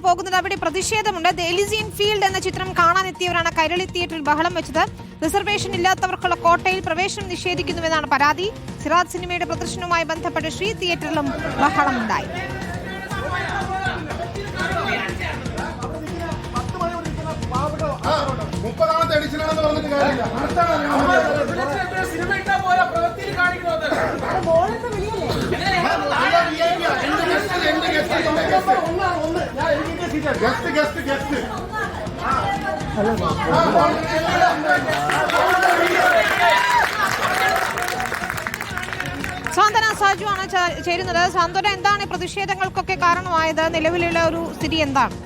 പോകുന്നത്. അവിടെ പ്രതിഷേധമുണ്ട്. The എലിസിയൻ field എന്ന ചിത്രം കാണാനെത്തിയവരാണ് കൈരളി തിയേറ്ററിൽ ബഹളം വെച്ചത്. റിസർവേഷൻ ഇല്ലാത്തവർക്കുള്ള കോട്ടയിൽ പ്രവേശനം നിഷേധിക്കുന്നുവെന്നാണ് പരാതി. സിറാത്ത് സിനിമയുടെ പ്രദർശനവുമായി ബന്ധപ്പെട്ട് ശ്രീ തിയേറ്ററിലും ബഹളമുണ്ടായി. സാന്ത്വന സാജു ആണ് ചേരുന്നത്. സാന്ത്വന, എന്താണ് പ്രതിഷേധങ്ങൾക്കൊക്കെ കാരണമായത്? നിലവിലുള്ള ഒരു സ്ഥിതി എന്താണ്?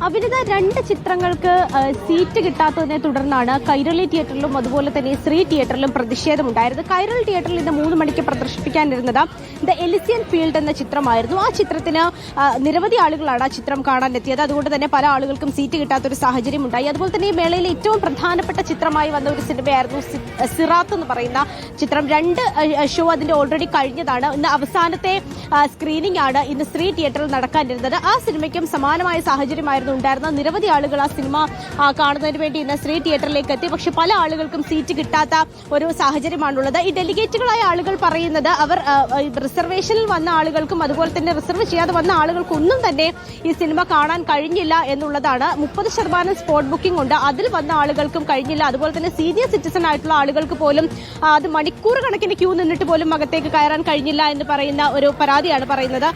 അഭിനന്ദ, 2 ചിത്രങ്ങൾക്ക് സീറ്റ് കിട്ടാത്തതിനെ തുടർന്നാണ് കൈരളി തിയേറ്ററിലും അതുപോലെ തന്നെ ശ്രീ തിയേറ്ററിലും പ്രതിഷേധമുണ്ടായത്. കൈരളി തിയേറ്ററിൽ ഇന്ന് 3 മണിക്ക് പ്രദർശിപ്പിക്കാനിരുന്നത് ദ എലിസിയൻ ഫീൽഡ് എന്ന ചിത്രമായിരുന്നു. ആ ചിത്രത്തിന് നിരവധി ആളുകളാണ് ആ ചിത്രം കാണാനെത്തിയത്. അതുകൊണ്ട് തന്നെ പല ആളുകൾക്കും സീറ്റ് കിട്ടാത്തൊരു സാഹചര്യം ഉണ്ടായി. അതുപോലെ തന്നെ ഈ മേളയിലെ ഏറ്റവും പ്രധാനപ്പെട്ട ചിത്രമായി വന്ന ഒരു സിനിമയായിരുന്നു സിറാത്ത് എന്ന് പറയുന്ന ചിത്രം. 2 ഷോ അതിന്റെ ഓൾറെഡി കഴിഞ്ഞതാണ്. ഇന്ന് അവസാനത്തെ സ്ക്രീനിംഗ് ആണ് ഇന്ന് ശ്രീ തിയേറ്ററിൽ നടക്കാനിരുന്നത്. ആ സിനിമയ്ക്കും സമാനമായ സാഹചര്യമായിരുന്നു ഉണ്ടായിരുന്ന. നിരവധി ആളുകൾ ആ സിനിമ കാണുന്നതിന് വേണ്ടി ഇന്ന് ശ്രീ തിയേറ്ററിലേക്ക് എത്തി. പക്ഷെ പല ആളുകൾക്കും സീറ്റ് കിട്ടാത്ത ഒരു സാഹചര്യമാണുള്ളത്. ഈ ഡെലിഗേറ്റുകളായ ആളുകൾ പറയുന്നത് അവർ റിസർവേഷനിൽ വന്ന ആളുകൾക്കും അതുപോലെ തന്നെ റിസർവ് ചെയ്യാതെ വന്ന ആളുകൾക്കൊന്നും തന്നെ ഈ സിനിമ കാണാൻ കഴിഞ്ഞില്ല എന്നുള്ളതാണ്. 30% സ്പോട്ട് ബുക്കിംഗ് ഉണ്ട്. അതിൽ വന്ന ആളുകൾക്കും കഴിഞ്ഞില്ല. അതുപോലെ തന്നെ സീനിയർ സിറ്റിസൺ ആയിട്ടുള്ള ആളുകൾക്ക് പോലും അത് മണിക്കൂർ കണക്കിന് ക്യൂ നിന്നിട്ട് പോലും അകത്തേക്ക് കയറാൻ കഴിഞ്ഞില്ല എന്ന് പറയുന്ന ഒരു പരാതിയാണ് പറയുന്നത്.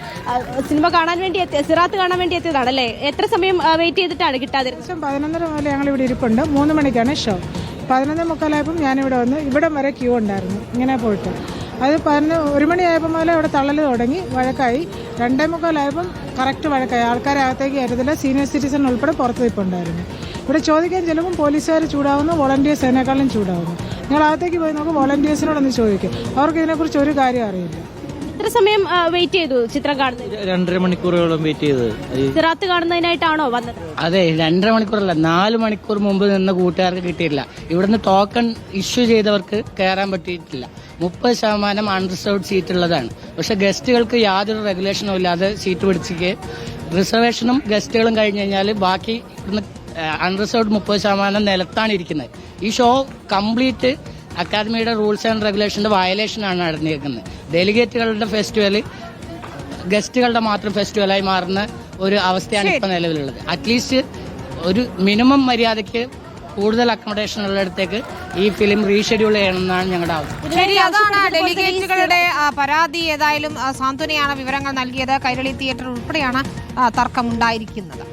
സിനിമ കാണാൻ വേണ്ടി സിറാത്ത് കാണാൻ വേണ്ടി എത്തിയതാണ് അല്ലേ? എത്ര സമയം വെയിറ്റ് ചെയ്തിട്ടാണ് കിട്ടാതിരുന്നത്? 11:30 മുതൽ ഞങ്ങൾ ഇവിടെ ഇരിപ്പുണ്ട്. 3 മണിക്കാണ് ഷോ. 11:45 ഞാനിവിടെ വന്ന് ഇവിടം വരെ ക്യൂ ഉണ്ടായിരുന്നു ഇങ്ങനെ പോയിട്ട്. അത് 1 മണിയായപ്പോൾ മുതൽ ഇവിടെ തള്ളൽ തുടങ്ങി, വഴക്കായി. 2:45 കറക്റ്റ് വഴക്കായി. ആൾക്കാരെ അകത്തേക്ക് കയറ്റത്തില്ല. സീനിയർ സിറ്റിസൺ ഉൾപ്പെടെ പുറത്ത് നിൽപ്പുണ്ടായിരുന്നു. ഇവിടെ ചോദിക്കാൻ ചെല്ലുമ്പോൾ പോലീസുകാർ ചൂടാവുന്നു, വോളണ്ടിയേഴ്സ് അതിനേക്കാളും ചൂടാവുന്നു. നിങ്ങൾ അകത്തേക്ക് പോയി നോക്കും, വോളണ്ടിയേഴ്സിനോടൊന്ന് ചോദിക്കും. അവർക്ക് ഇതിനെക്കുറിച്ച് ഒരു കാര്യം അറിയില്ല. എത്ര സമയം വെയിറ്റ് ചെയ്തു ചിത്രം കാണുന്നത്? 2.5 മണിക്കൂറോളം വെയിറ്റ് ചെയ്തത്. സിറാത്ത് കാണുന്നതിനായിട്ടാണോ വന്നത്? അതെ, 2.5 മണിക്കൂറല്ല, 4 മണിക്കൂർ മുമ്പ് നിന്ന് കൂട്ടുകാർക്ക് കിട്ടിയില്ല. ഇവിടുന്ന് ടോക്കൺ ഇഷ്യൂ ചെയ്തവർക്ക് കയറാൻ പറ്റിയിട്ടില്ല. 30% അൺറിസർവ്ഡ് സീറ്റ് ഉള്ളതാണ്. പക്ഷെ ഗസ്റ്റുകൾക്ക് യാതൊരു റെഗുലേഷനും ഇല്ലാതെ സീറ്റ് പിടിച്ചിരിക്കെ റിസർവേഷനും ഗസ്റ്റുകളും കഴിഞ്ഞ് കഴിഞ്ഞാൽ ബാക്കി ഇവിടുന്ന് അൺറിസർവ്ഡ് 30% നിലത്താണ് ഇരിക്കുന്നത്. ഈ ഷോ കംപ്ലീറ്റ് അക്കാദമിയുടെ റൂൾസ് ആൻഡ് റെഗുലേഷന്റെ വയലേഷനാണ് നടന്നിരിക്കുന്നത്. ഡെലിഗേറ്റുകളുടെ ഫെസ്റ്റിവൽ ഗസ്റ്റുകളുടെ മാത്രം ഫെസ്റ്റിവലായി മാറുന്ന ഒരു അവസ്ഥയാണ് ഇപ്പൊ നിലവിലുള്ളത്. അറ്റ്ലീസ്റ്റ് ഒരു മിനിമം മര്യാദയ്ക്ക് കൂടുതൽ അക്കോമഡേഷൻ ഉള്ളിടത്തേക്ക് ഈ ഫിലിം റീഷെഡ്യൂൾ ചെയ്യണമെന്നാണ് ഞങ്ങളുടെ ആവശ്യം. ശരി, അതാണ് ഡെലിഗേറ്റുകളുടെ പരാതി. ഏതായാലും സാന്ത്വനയാണ് വിവരങ്ങൾ നൽകിയത്. കൈരളി തിയേറ്റർ ഉൾപ്പെടെയാണ് തർക്കമുണ്ടായിരിക്കുന്നത്.